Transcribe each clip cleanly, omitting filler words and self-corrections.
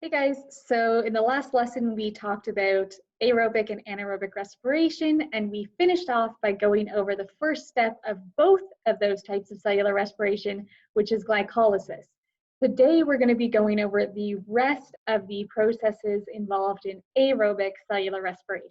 Hey guys, so in the last lesson we talked about aerobic and anaerobic respiration, and we finished off by going over the first step of both of those types of cellular respiration, which is glycolysis. Today we're going to be going over the rest of the processes involved in aerobic cellular respiration.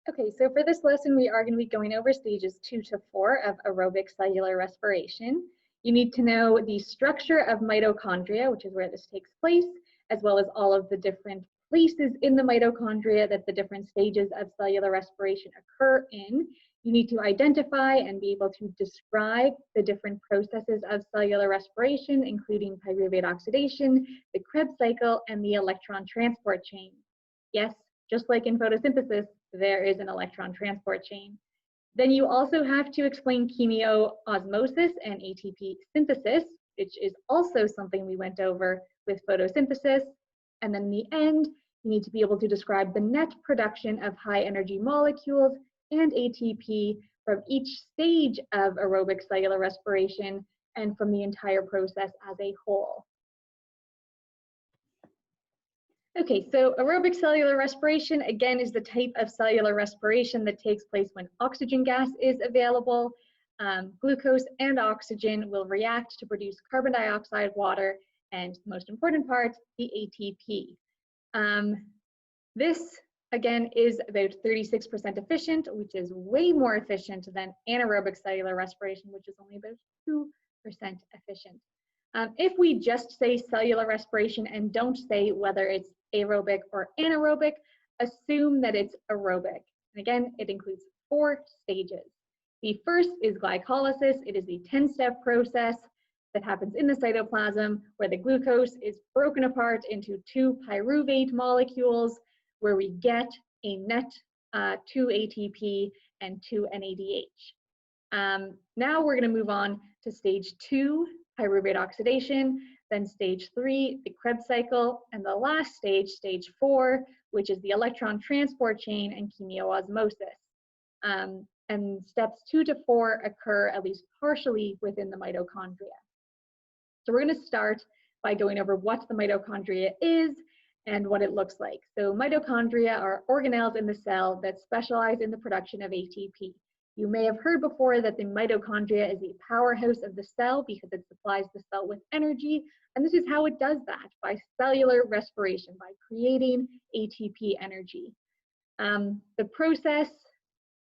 Okay, so for this lesson we are going to be going over stages 2 to 4 of aerobic cellular respiration. You need to know the structure of mitochondria, which is where this takes place, as well as all of the different places in the mitochondria that the different stages of cellular respiration occur in. You need to identify and be able to describe the different processes of cellular respiration, including pyruvate oxidation, the Krebs cycle, and the electron transport chain. Yes, just like in photosynthesis, there is an electron transport chain. Then you also have to explain chemiosmosis and ATP synthesis, which is also something we went over with photosynthesis. And then in the end, you need to be able to describe the net production of high energy molecules and ATP from each stage of aerobic cellular respiration and from the entire process as a whole. Okay, so aerobic cellular respiration, again, is the type of cellular respiration that takes place when oxygen gas is available. Glucose and oxygen will react to produce carbon dioxide, water, and the most important part, the ATP. This, again, is about 36% efficient, which is way more efficient than anaerobic cellular respiration, which is only about 2% efficient. If we just say cellular respiration and don't say whether it's aerobic or anaerobic, assume that it's aerobic. And again, it includes 4 stages. The first is glycolysis. It is the 10-step process that happens in the cytoplasm where the glucose is broken apart into 2 pyruvate molecules where we get a net 2 ATP and 2 NADH. Now we're going to move on to stage 2, pyruvate oxidation, then stage 3, the Krebs cycle, and the last stage, stage 4, which is the electron transport chain and chemiosmosis. And steps 2 to 4 occur at least partially within the mitochondria. So we're going to start by going over what the mitochondria is and what it looks like. So mitochondria are organelles in the cell that specialize in the production of ATP. You may have heard before that the mitochondria is the powerhouse of the cell because it supplies the cell with energy, and this is how it does that, by cellular respiration, by creating ATP energy. The process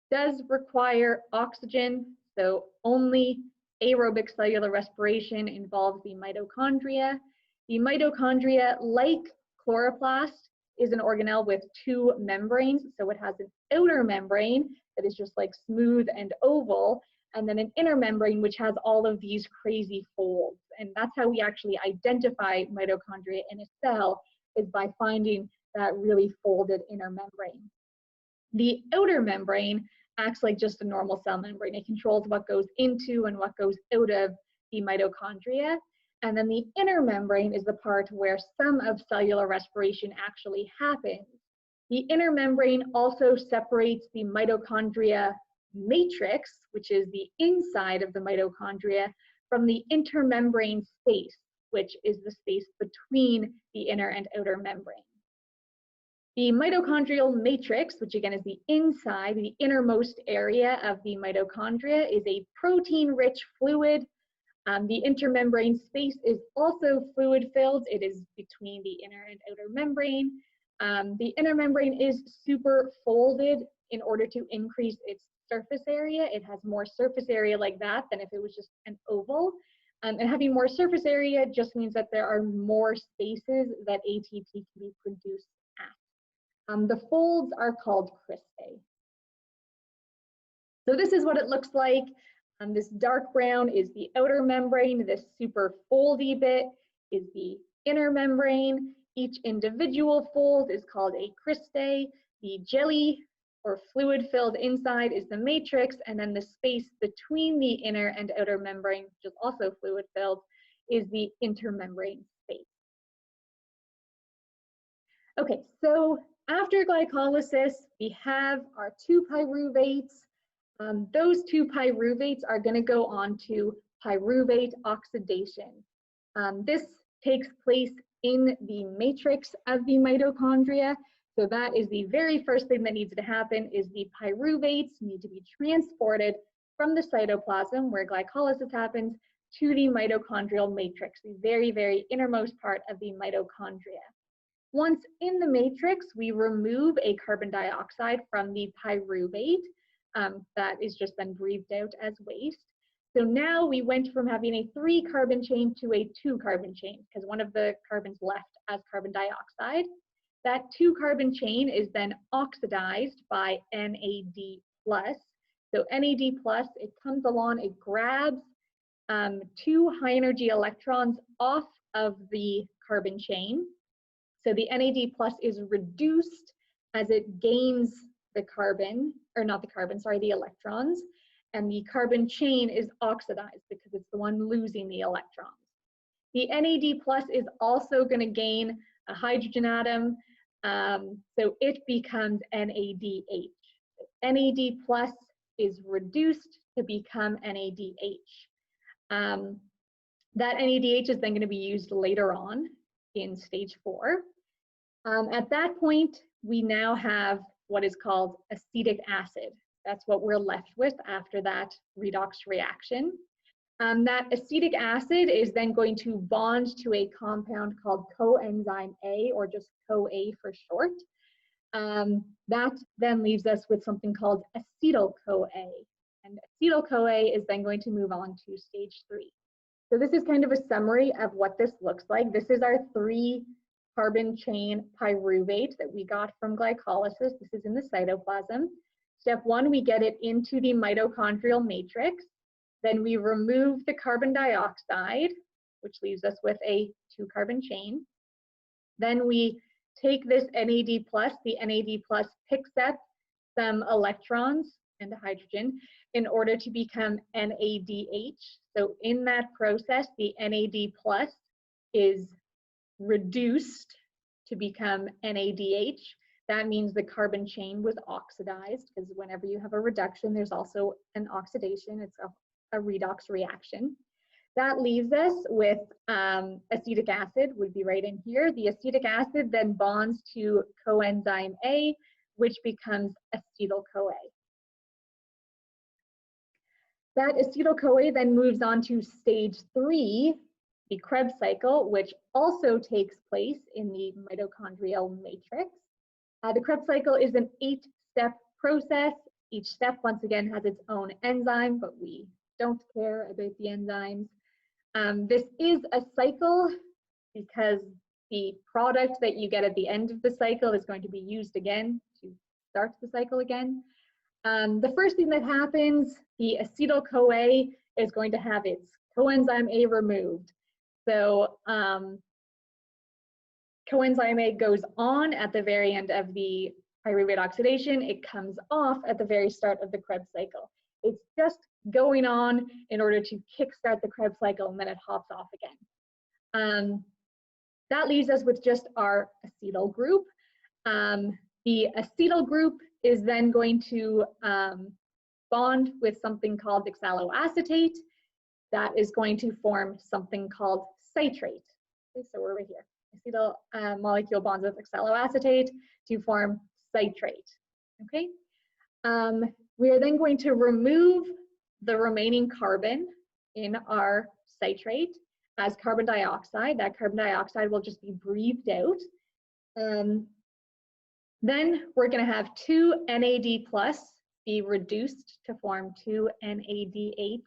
does require oxygen, so only aerobic cellular respiration involves the mitochondria. The mitochondria, like chloroplast, is an organelle with 2 membranes, so it has an outer membrane that is just like smooth and oval, and then an inner membrane which has all of these crazy folds. And that's how we actually identify mitochondria in a cell, is by finding that really folded inner membrane. The outer membrane acts like just a normal cell membrane. It controls what goes into and what goes out of the mitochondria. And then the inner membrane is the part where some of cellular respiration actually happens. The inner membrane also separates the mitochondria matrix, which is the inside of the mitochondria, from the intermembrane space, which is the space between the inner and outer membrane. The mitochondrial matrix, which again is the inside, the innermost area of the mitochondria, is a protein-rich fluid. The intermembrane space is also fluid-filled. It is between the inner and outer membrane. The inner membrane is super folded in order to increase its surface area. It has more surface area like that than if it was just an oval. And having more surface area just means that there are more spaces that ATP can be produced at. The folds are called cristae. So this is what it looks like. This dark brown is the outer membrane. This super foldy bit is the inner membrane. Each individual fold is called a cristae. The jelly or fluid-filled inside is the matrix, and then the space between the inner and outer membrane, which is also fluid-filled, is the intermembrane space. Okay, so after glycolysis, we have our 2 pyruvates. Those 2 pyruvates are going to go on to pyruvate oxidation. This takes place in the matrix of the mitochondria. So that is the very first thing that needs to happen, is the pyruvates need to be transported from the cytoplasm, where glycolysis happens, to the mitochondrial matrix, the very, very innermost part of the mitochondria. Once in the matrix, we remove a carbon dioxide from the pyruvate. That is just then breathed out as waste. So now we went from having a 3-carbon chain to a 2-carbon chain, because one of the carbons left as carbon dioxide. That 2-carbon chain is then oxidized by NAD+. So NAD+, it comes along, it grabs 2 high-energy electrons off of the carbon chain. So the NAD+ is reduced as it gains the carbon, or not the carbon, sorry, the electrons. And the carbon chain is oxidized because it's the one losing the electrons. The NAD+ is also going to gain a hydrogen atom, so it becomes NADH. NAD+ is reduced to become NADH. That NADH is then going to be used later on in stage 4. At that point, we now have what is called acetic acid. That's what we're left with after that redox reaction. That acetic acid is then going to bond to a compound called coenzyme A, or just CoA for short. That then leaves us with something called acetyl-CoA. And acetyl-CoA is then going to move on to stage 3. So this is kind of a summary of what this looks like. This is our 3-carbon chain pyruvate that we got from glycolysis. This is in the cytoplasm. Step 1, we get it into the mitochondrial matrix. Then we remove the carbon dioxide, which leaves us with a 2-carbon chain. Then we take this NAD+, the NAD+ picks up some electrons and a hydrogen in order to become NADH. So in that process, the NAD+ is reduced to become NADH. That means the carbon chain was oxidized, because whenever you have a reduction, there's also an oxidation. It's a redox reaction. That leaves us with acetic acid, would be right in here. The acetic acid then bonds to coenzyme A, which becomes acetyl-CoA. That acetyl-CoA then moves on to stage 3, the Krebs cycle, which also takes place in the mitochondrial matrix. The Krebs cycle is an 8-step process. Each step, once again, has its own enzyme, but we don't care about the enzymes. This is a cycle because the product that you get at the end of the cycle is going to be used again to start the cycle again. The first thing that happens, the acetyl-CoA is going to have its coenzyme A removed. So coenzyme A goes on at the very end of the pyruvate oxidation. It comes off at the very start of the Krebs cycle. It's just going on in order to kickstart the Krebs cycle, and then it hops off again. That leaves us with just our acetyl group. The acetyl group is then going to bond with something called oxaloacetate. That is going to form something called citrate. Okay, so we're over here. Acetyl molecule bonds with oxaloacetate to form citrate. Okay. We are then going to remove the remaining carbon in our citrate as carbon dioxide. That carbon dioxide will just be breathed out. Then we're going to have 2 NAD+ be reduced to form 2 NADH.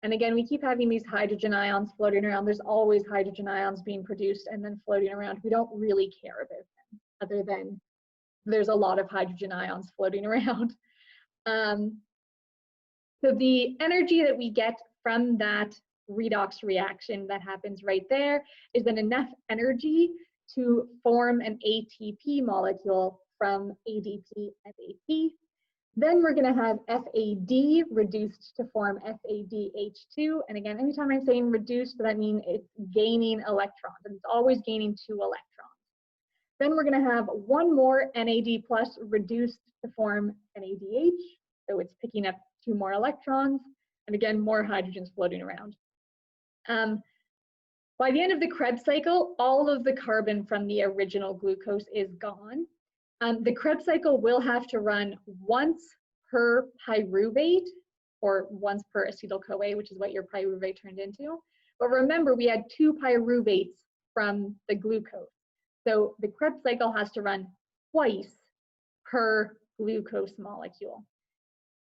And again, we keep having these hydrogen ions floating around. There's always hydrogen ions being produced and then floating around. We don't really care about them, other than there's a lot of hydrogen ions floating around. So the energy that we get from that redox reaction that happens right there is then enough energy to form an ATP molecule from ADP FAP. Then we're going to have FAD reduced to form FADH2. And again, anytime I'm saying reduced, that means it's gaining electrons. And it's always gaining 2 electrons. Then we're going to have 1 more NAD+ reduced to form NADH. So it's picking up 2 more electrons. And again, more hydrogens floating around. By the end of the Krebs cycle, all of the carbon from the original glucose is gone. The Krebs cycle will have to run once per pyruvate, or once per acetyl-CoA, which is what your pyruvate turned into. But remember, we had 2 pyruvates from the glucose. So the Krebs cycle has to run twice per glucose molecule.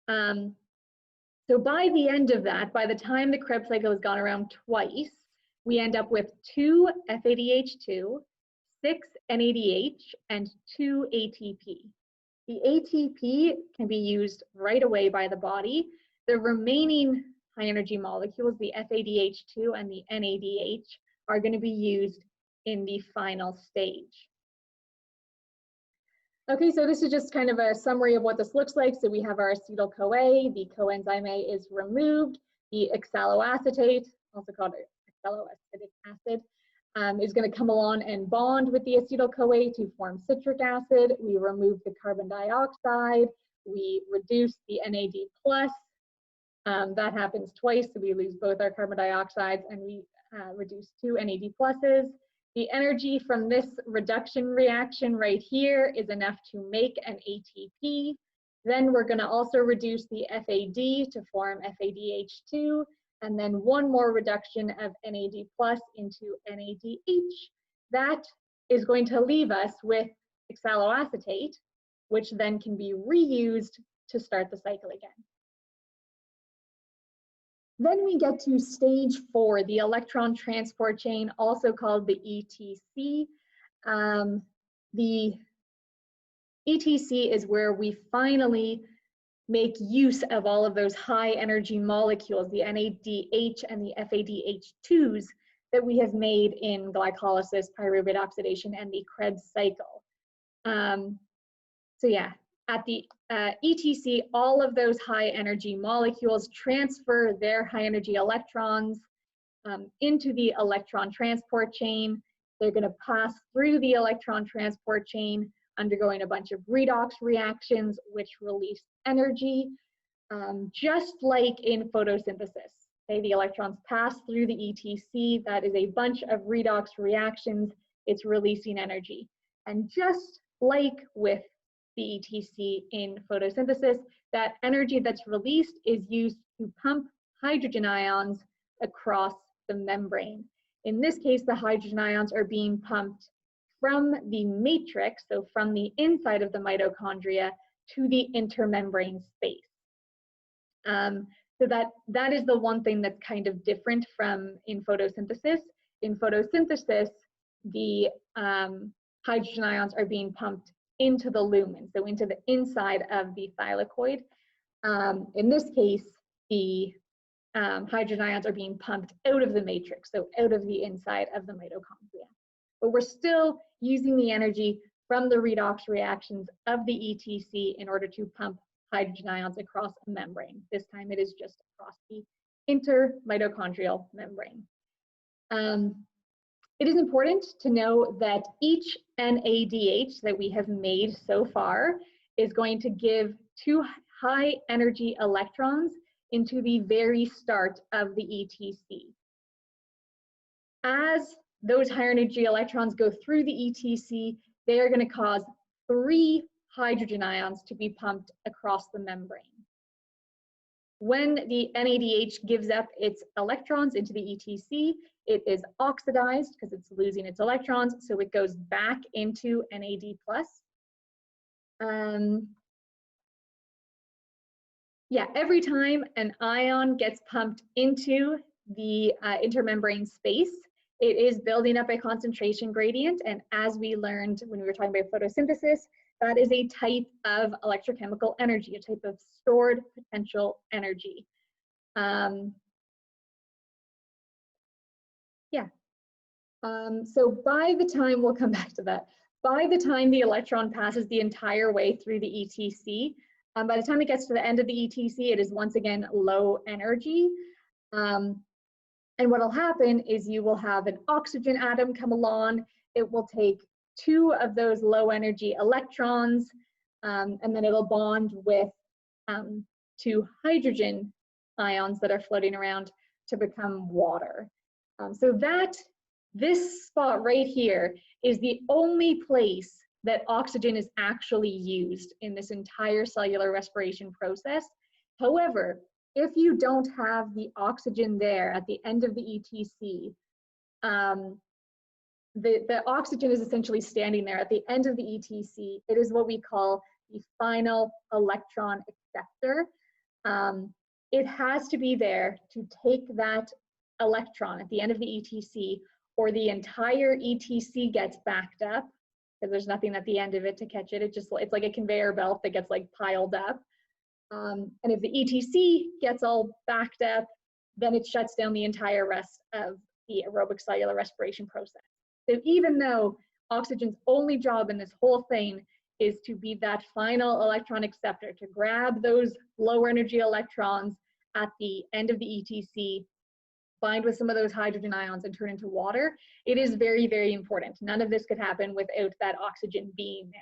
So by the end of that, by the time the Krebs cycle has gone around twice, we end up with 2 FADH2, 6 NADH, and 2 ATP. The ATP can be used right away by the body. The remaining high energy molecules, the FADH2 and the NADH, are going to be used in the final stage. Okay, so this is just kind of a summary of what this looks like. So we have our acetyl-CoA, the coenzyme A is removed, the oxaloacetate, also called oxaloacetic acid, is going to come along and bond with the acetyl-CoA to form citric acid. We remove the carbon dioxide, we reduce the NAD+, that happens twice, so we lose both our carbon dioxides, and we reduce 2 NAD+. The energy from this reduction reaction right here is enough to make an ATP. Then we're going to also reduce the FAD to form FADH2, and then one more reduction of NAD+ into NADH. That is going to leave us with oxaloacetate, which then can be reused to start the cycle again. Then we get to stage 4, the electron transport chain, also called the ETC. The ETC is where we finally make use of all of those high energy molecules, the NADH and the FADH2s that we have made in glycolysis, pyruvate oxidation, and the Krebs cycle. So yeah, at the ETC, all of those high energy molecules transfer their high energy electrons into the electron transport chain. They're going to pass through the electron transport chain, undergoing a bunch of redox reactions, which release energy, just like in photosynthesis. Okay, the electrons pass through the ETC. That is a bunch of redox reactions. It's releasing energy. And just like with the ETC in photosynthesis, that energy that's released is used to pump hydrogen ions across the membrane. In this case, the hydrogen ions are being pumped from the matrix, so from the inside of the mitochondria, to the intermembrane space. So that is the one thing that's kind of different from in photosynthesis. In photosynthesis, the hydrogen ions are being pumped into the lumen, so into the inside of the thylakoid. In this case, the hydrogen ions are being pumped out of the matrix, so out of the inside of the mitochondria. But we're still using the energy from the redox reactions of the ETC in order to pump hydrogen ions across a membrane. This time it is just across the intermitochondrial membrane. It is important to know that each NADH that we have made so far is going to give 2 high energy electrons into the very start of the ETC. As those high energy electrons go through the ETC, they are going to cause 3 hydrogen ions to be pumped across the membrane. When the NADH gives up its electrons into the ETC, it is oxidized because it's losing its electrons, so it goes back into NAD+. Yeah, every time an ion gets pumped into the intermembrane space, it is building up a concentration gradient, and as we learned when we were talking about photosynthesis, that is a type of electrochemical energy, a type of stored potential energy. So by the time, we'll come back to that, by the time the electron passes the entire way through the ETC, by the time it gets to the end of the ETC, it is once again low energy. And what will happen is you will have an oxygen atom come along. It will take 2 of those low energy electrons, and then it'll bond with 2 hydrogen ions that are floating around to become water. So that This spot right here is the only place that oxygen is actually used in this entire cellular respiration process. However, if you don't have the oxygen there at the end of the ETC, the oxygen is essentially standing there at the end of the ETC. It is what we call the final electron acceptor. It has to be there to take that electron at the end of the ETC, or the entire ETC gets backed up because there's nothing at the end of it to catch it. It's like a conveyor belt that gets like piled up. And if the ETC gets all backed up, then it shuts down the entire rest of the aerobic cellular respiration process. So even though oxygen's only job in this whole thing is to be that final electron acceptor, to grab those lower energy electrons at the end of the ETC, bind with some of those hydrogen ions and turn into water, it is very, very important. None of this could happen without that oxygen being there.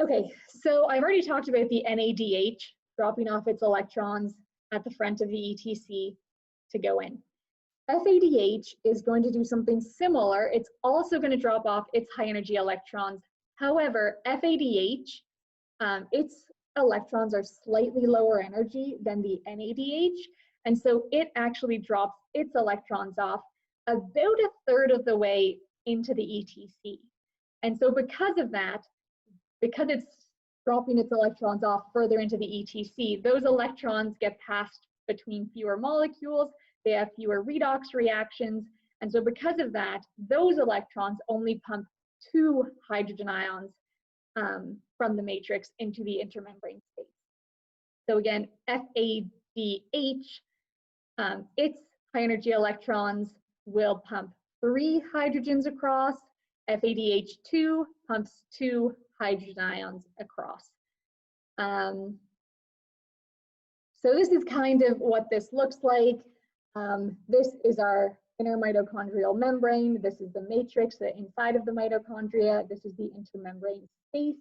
Okay, so I've already talked about the NADH dropping off its electrons at the front of the ETC to go in. FADH is going to do something similar. It's also going to drop off its high energy electrons. However, FADH, its electrons are slightly lower energy than the NADH, and so it actually drops its electrons off about a third of the way into the ETC. And so because of that, because it's dropping its electrons off further into the ETC, those electrons get passed between fewer molecules, they have fewer redox reactions, and so because of that, those electrons only pump 2 hydrogen ions from the matrix into the intermembrane space. So again, FADH, its high energy electrons will pump 3 hydrogens across, FADH2 pumps 2 hydrogen ions across. So this is kind of what this looks like. This is our inner mitochondrial membrane. This is the matrix inside of the mitochondria. This is the intermembrane space.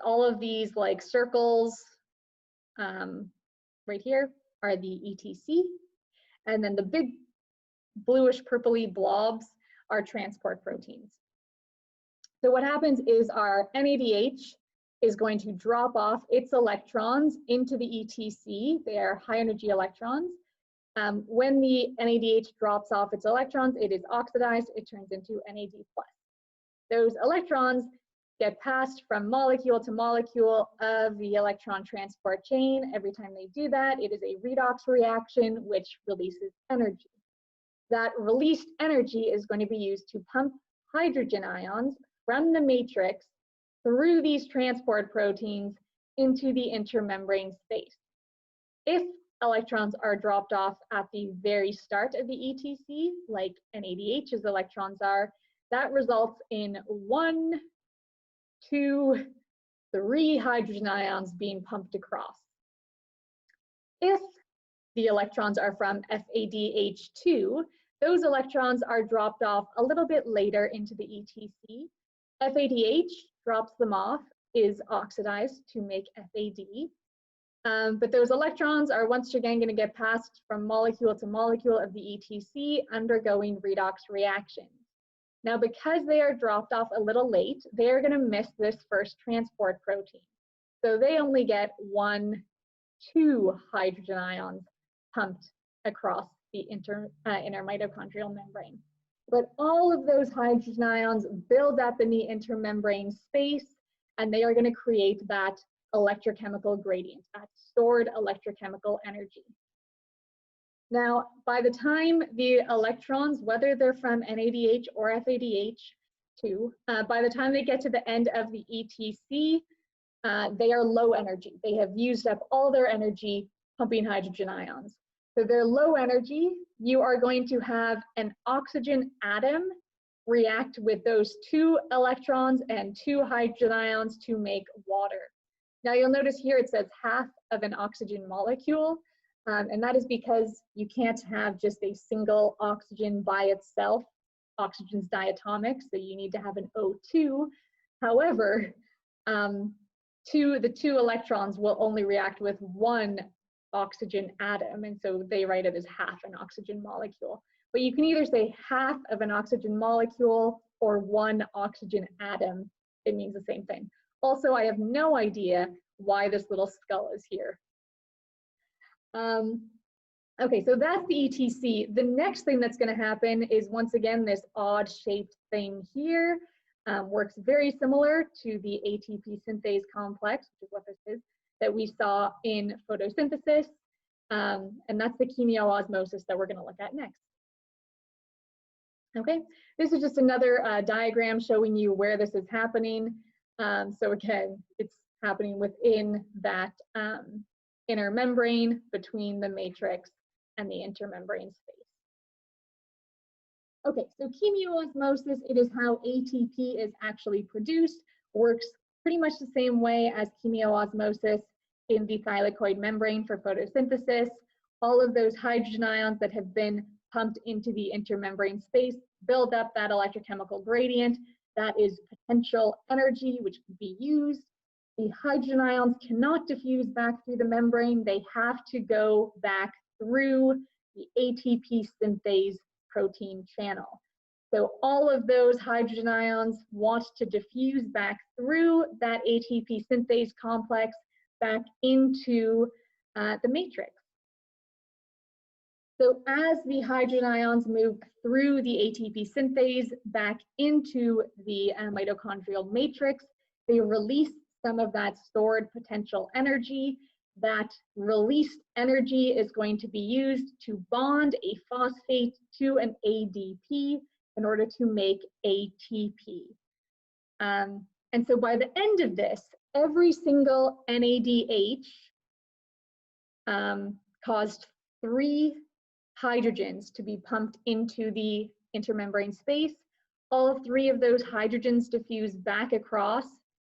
All of these like circles right here are the ETC. And then the big bluish purpley blobs are transport proteins. So what happens is our NADH is going to drop off its electrons into the ETC. They are high energy electrons. When the NADH drops off its electrons, it is oxidized, it turns into NAD+. Those electrons get passed from molecule to molecule of the electron transport chain. Every time they do that, it is a redox reaction which releases energy. That released energy is going to be used to pump hydrogen ions from the matrix through these transport proteins into the intermembrane space. If electrons are dropped off at the very start of the ETC, like NADH's electrons are, that results in 1, 2, 3 hydrogen ions being pumped across. If the electrons are from FADH2, those electrons are dropped off a little bit later into the ETC. FADH drops them off, is oxidized to make FAD. But those electrons are once again going to get passed from molecule to molecule of the ETC, undergoing redox reactions. Now, because they are dropped off a little late, they are going to miss this first transport protein. So they only get 1, 2 hydrogen ions pumped across the inner mitochondrial membrane. But all of those hydrogen ions build up in the intermembrane space, and they are going to create that electrochemical gradient, that stored electrochemical energy. Now, by the time the electrons, whether they're from NADH or FADH2, by the time they get to the end of the ETC, they are low energy. They have used up all their energy pumping hydrogen ions. So they're low energy. You are going to have an oxygen atom react with those 2 electrons and 2 hydrogen ions to make water. Now you'll notice here it says half of an oxygen molecule, and that is because you can't have just a single oxygen by itself. Oxygen's diatomic, so you need to have an O2. However, the 2 electrons will only react with 1 oxygen atom, and so they write it as half an oxygen molecule. But you can either say half of an oxygen molecule or one oxygen atom. It means the same thing. Also, I have no idea why this little skull is here. Okay, so that's the ETC. The next thing that's going to happen is, once again, this odd shaped thing here works very similar to the ATP synthase complex, which is what this is, that we saw in photosynthesis. And that's the chemiosmosis that we're going to look at next. Okay, this is just another diagram showing you where this is happening. So again, it's happening within that inner membrane between the matrix and the intermembrane space. Okay, so chemiosmosis, it is how ATP is actually produced, works pretty much the same way as chemiosmosis in the thylakoid membrane for photosynthesis. All of those hydrogen ions that have been pumped into the intermembrane space build up that electrochemical gradient. That is potential energy, which can be used. The hydrogen ions cannot diffuse back through the membrane. They have to go back through the ATP synthase protein channel. So all of those hydrogen ions want to diffuse back through that ATP synthase complex back into the matrix. So as the hydrogen ions move through the ATP synthase back into the mitochondrial matrix, they release some of that stored potential energy. That released energy is going to be used to bond a phosphate to an ADP in order to make ATP. And so by the end of this, every single NADH caused 3 hydrogens to be pumped into the intermembrane space. All 3 of those hydrogens diffuse back across,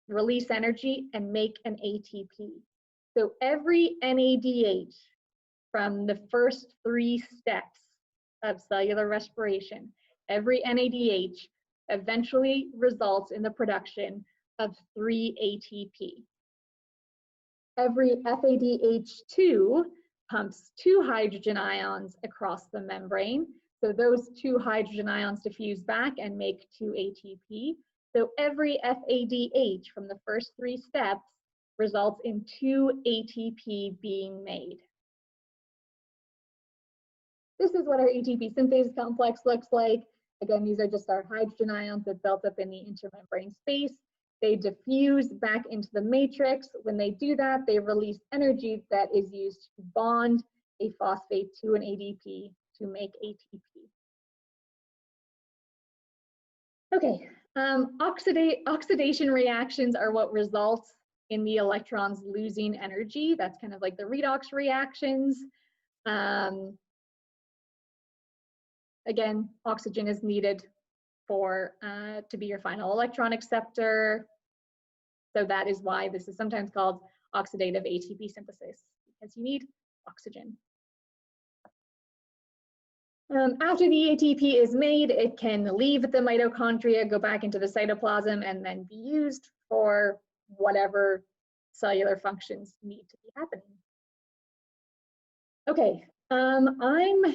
release energy, and make an ATP. So every NADH from the first 3 steps of cellular respiration, every NADH eventually results in the production of 3 ATP. Every FADH2 pumps 2 hydrogen ions across the membrane. So those 2 hydrogen ions diffuse back and make 2 ATP. So every FADH from the first 3 steps results in 2 ATP being made. This is what our ATP synthase complex looks like. Again, these are just our hydrogen ions that built up in the intermembrane space. They diffuse back into the matrix. When they do that, they release energy that is used to bond a phosphate to an ADP to make ATP. Okay, oxidation reactions are what results in the electrons losing energy. That's kind of like the redox reactions. Again, oxygen is needed for to be your final electron acceptor. So that is why this is sometimes called oxidative ATP synthesis, because you need oxygen. After the ATP is made, it can leave the mitochondria, go back into the cytoplasm, and then be used for whatever cellular functions need to be happening. Okay, I'm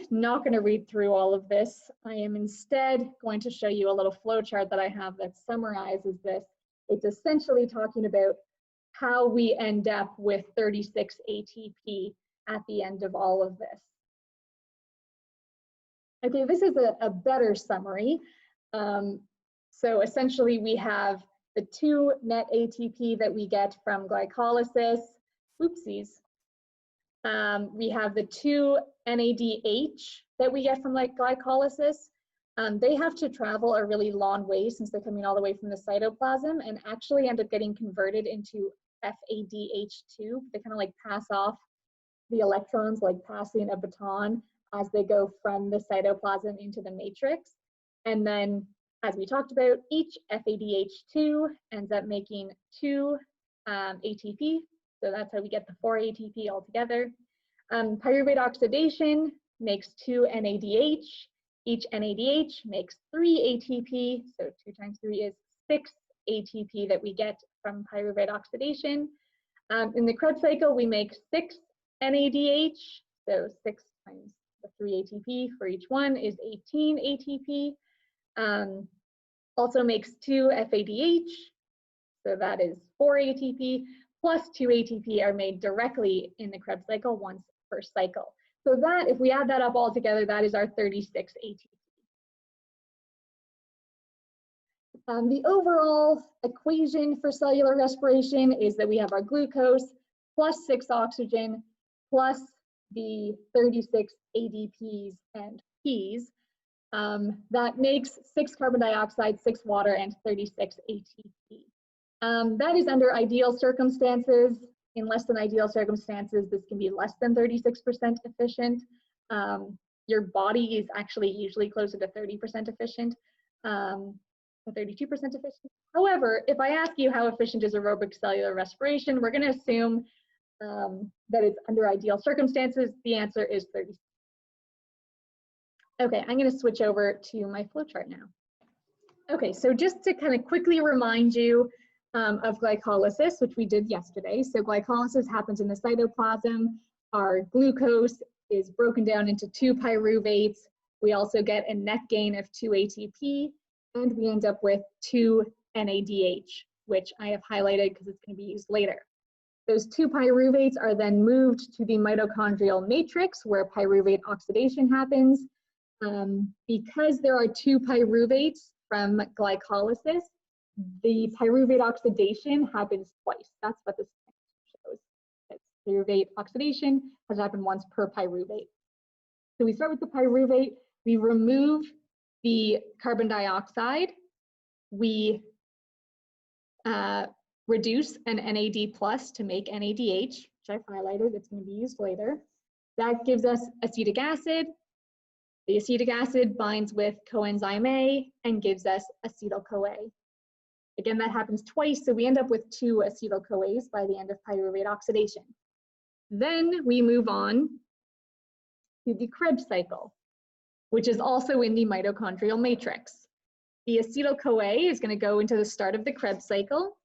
not going to read through all of this. I am instead going to show you a little flow chart that I have that summarizes this. It's essentially talking about how we end up with 36 ATP at the end of all of this. Okay, this is a better summary. So essentially we have the 2 net ATP that we get from glycolysis. Oopsies. We have the 2 NADH that we get from glycolysis. They have to travel a really long way since they're coming all the way from the cytoplasm and actually end up getting converted into FADH2. They kind of like pass off the electrons like passing a baton as they go from the cytoplasm into the matrix. And then, as we talked about, each FADH2 ends up making 2 ATP. So that's how we get the 4 ATP altogether. Pyruvate oxidation makes 2 NADH. Each NADH makes 3 ATP. So 2 times 3 is 6 ATP that we get from pyruvate oxidation. In the Krebs cycle, we make 6 NADH, so 6 times the 3 ATP for each one is 18 ATP. Also makes 2 FADH, so that is 4 ATP, plus 2 ATP are made directly in the Krebs cycle once per cycle. So that, if we add that up all together, that is our 36 ATP. The overall equation for cellular respiration is that we have our glucose plus 6 oxygen plus the 36 ADPs and Ps. That makes 6 carbon dioxide, 6 water, and 36 ATP. That is under ideal circumstances. In less than ideal circumstances, this can be less than 36% efficient. Your body is actually usually closer to 30% efficient, 32% efficient. However, if I ask you how efficient is aerobic cellular respiration, we're going to assume that it's under ideal circumstances. The answer is 30. Okay, I'm going to switch over to my flowchart now. Okay, so just to kind of quickly remind you of glycolysis, which we did yesterday. So glycolysis happens in the cytoplasm. Our glucose is broken down into 2 pyruvates. We also get a net gain of 2 ATP, and we end up with 2 NADH, which I have highlighted because it's going to be used later. Those 2 pyruvates are then moved to the mitochondrial matrix where pyruvate oxidation happens. Because there are 2 pyruvates from glycolysis, the pyruvate oxidation happens twice. That's what this shows. It's pyruvate oxidation has happened once per pyruvate. So we start with the pyruvate, we remove the carbon dioxide, we reduce an NAD plus to make NADH, which I've highlighted, it's going to be used later. That gives us acetic acid. The acetic acid binds with coenzyme A and gives us acetyl-CoA. Again, that happens twice, so we end up with 2 acetyl-CoAs by the end of pyruvate oxidation. Then we move on to the Krebs cycle, which is also in the mitochondrial matrix. The acetyl-CoA is going to go into the start of the Krebs cycle.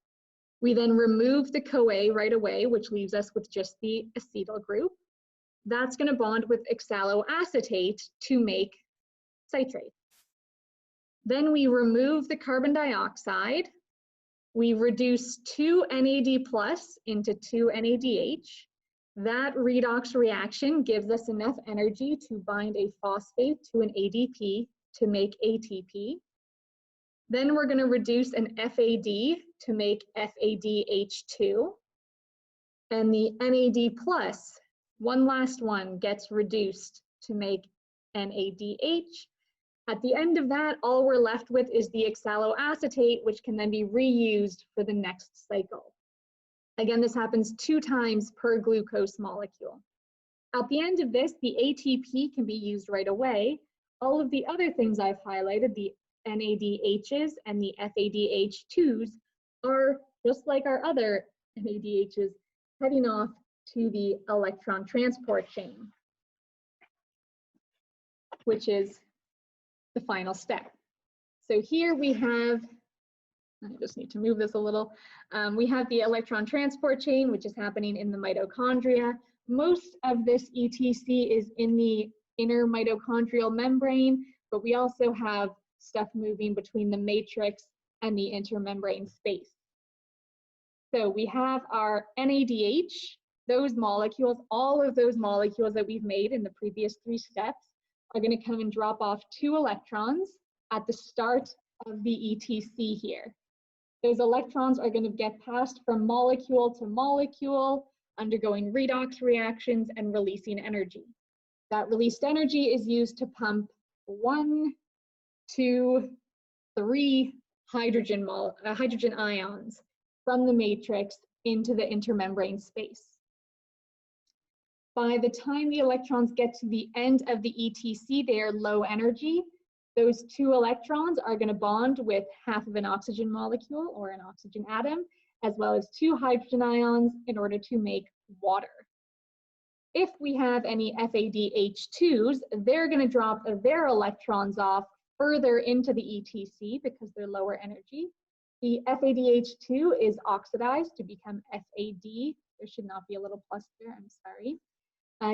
We then remove the CoA right away, which leaves us with just the acetyl group. That's going to bond with oxaloacetate to make citrate. Then we remove the carbon dioxide. We reduce 2 NAD plus into 2 NADH. That redox reaction gives us enough energy to bind a phosphate to an ADP to make ATP. Then we're going to reduce an FAD to make FADH2. And the NAD plus, one last one, gets reduced to make NADH. At the end of that, all we're left with is the oxaloacetate, which can then be reused for the next cycle. Again, this happens 2 times per glucose molecule. At the end of this, the ATP can be used right away. All of the other things I've highlighted, the NADHs and the FADH2s, are just like our other NADHs, heading off to the electron transport chain, which is the final step. So here we have, I just need to move this a little. We have the electron transport chain, which is happening in the mitochondria. Most of this ETC is in the inner mitochondrial membrane, but we also have stuff moving between the matrix and the intermembrane space. So we have our NADH, those molecules, all of those molecules that we've made in the previous 3 steps are going to come and drop off 2 electrons at the start of the ETC here. Those electrons are going to get passed from molecule to molecule, undergoing redox reactions and releasing energy. That released energy is used to pump 1, 2, 3 hydrogen ions from the matrix into the intermembrane space. By the time the electrons get to the end of the ETC, they are low energy. Those 2 electrons are going to bond with half of an oxygen molecule or an oxygen atom, as well as 2 hydrogen ions in order to make water. If we have any FADH2s, they're going to drop their electrons off further into the ETC because they're lower energy. The FADH2 is oxidized to become FAD. There should not be a little plus there, I'm sorry.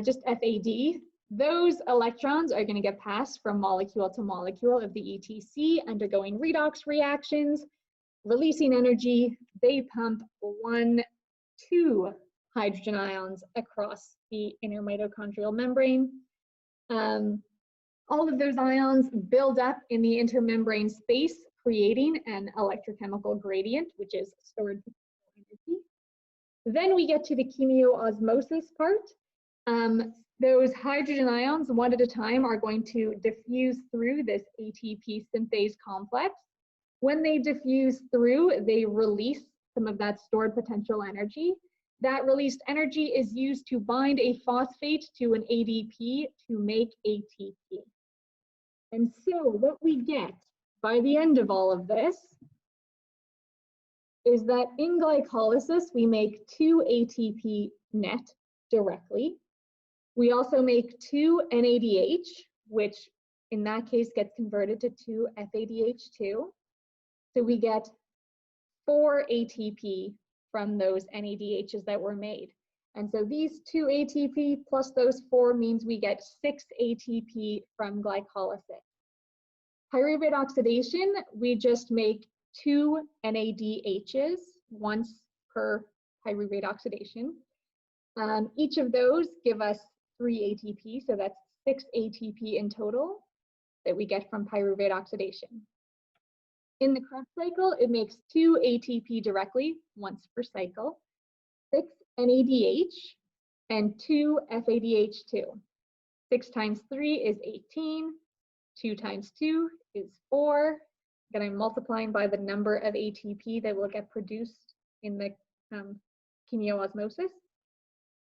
just FAD, those electrons are going to get passed from molecule to molecule of the ETC, undergoing redox reactions, releasing energy. They pump 1, 2 hydrogen ions across the inner mitochondrial membrane. All of those ions build up in the intermembrane space, creating an electrochemical gradient, which is stored energy. Then we get to the chemiosmosis part. Those hydrogen ions, one at a time, are going to diffuse through this ATP synthase complex. When they diffuse through, they release some of that stored potential energy. That released energy is used to bind a phosphate to an ADP to make ATP. And so what we get by the end of all of this is that in glycolysis, we make 2 ATP net directly. We also make 2 NADH, which in that case gets converted to 2 FADH2. So we get 4 ATP from those NADHs that were made. And so these 2 ATP plus those 4 means we get 6 ATP from glycolysis. Pyruvate oxidation, we just make 2 NADHs once per pyruvate oxidation. Each of those give us 3 ATP, so that's 6 ATP in total that we get from pyruvate oxidation. In the Krebs cycle, it makes 2 ATP directly, once per cycle, 6 NADH, and 2 FADH2. 6 times 3 is 18, 2 times 2 is 4. Then I'm multiplying by the number of ATP that will get produced in the chemiosmosis.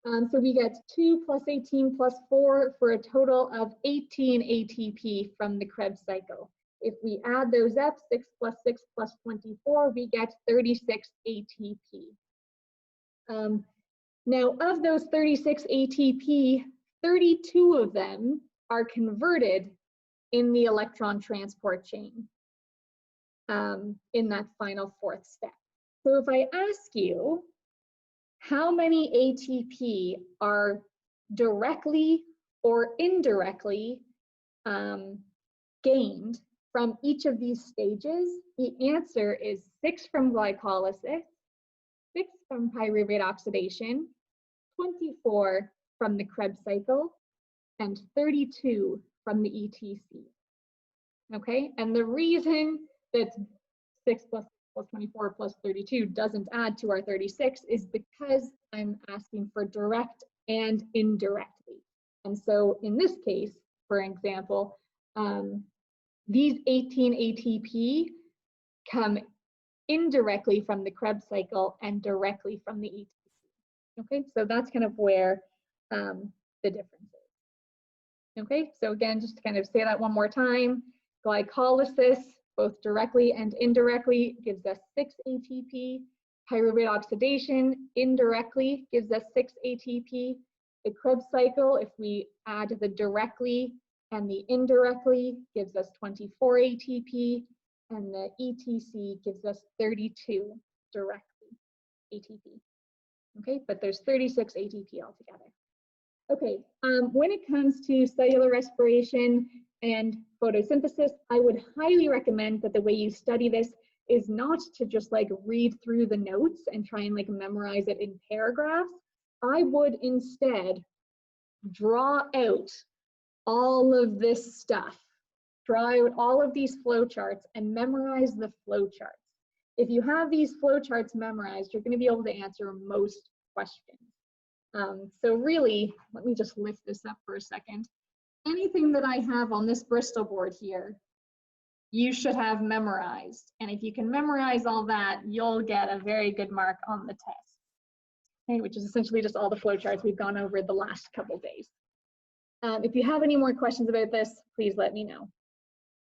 So we get 2 plus 18 plus 4 for a total of 18 ATP from the Krebs cycle. If we add those up, 6 plus 6 plus 24, we get 36 ATP. Now, of those 36 ATP, 32 of them are converted in the electron transport chain in that final 4th step. So if I ask you, how many ATP are directly or indirectly gained from each of these stages, the answer is 6 from glycolysis, 6 from pyruvate oxidation, 24 from the Krebs cycle, and 32 from the ETC. Okay, and the reason that 6 plus 24 plus 32 doesn't add to our 36 is because I'm asking for direct and indirectly. And so in this case, for example, these 18 ATP come indirectly from the Krebs cycle and directly from the ETC. Okay, so that's kind of where the difference is. Okay, so again, just to kind of say that one more time, glycolysis, both directly and indirectly, gives us 6 ATP. Pyruvate oxidation indirectly gives us 6 ATP. The Krebs cycle, if we add the directly and the indirectly, gives us 24 ATP, and the ETC gives us 32 directly ATP. Okay, but there's 36 ATP altogether. Okay, when it comes to cellular respiration and photosynthesis, I would highly recommend that the way you study this is not to just like read through the notes and try and like memorize it in paragraphs. I would instead draw out all of this stuff, draw out all of these flowcharts and memorize the flowcharts. If you have these flowcharts memorized, you're going to be able to answer most questions. So really, let me just lift this up for a second. Anything that I have on this Bristol board here, you should have memorized. And if you can memorize all that, you'll get a very good mark on the test. Okay, which is essentially just all the flowcharts we've gone over the last couple days. If you have any more questions about this, please let me know.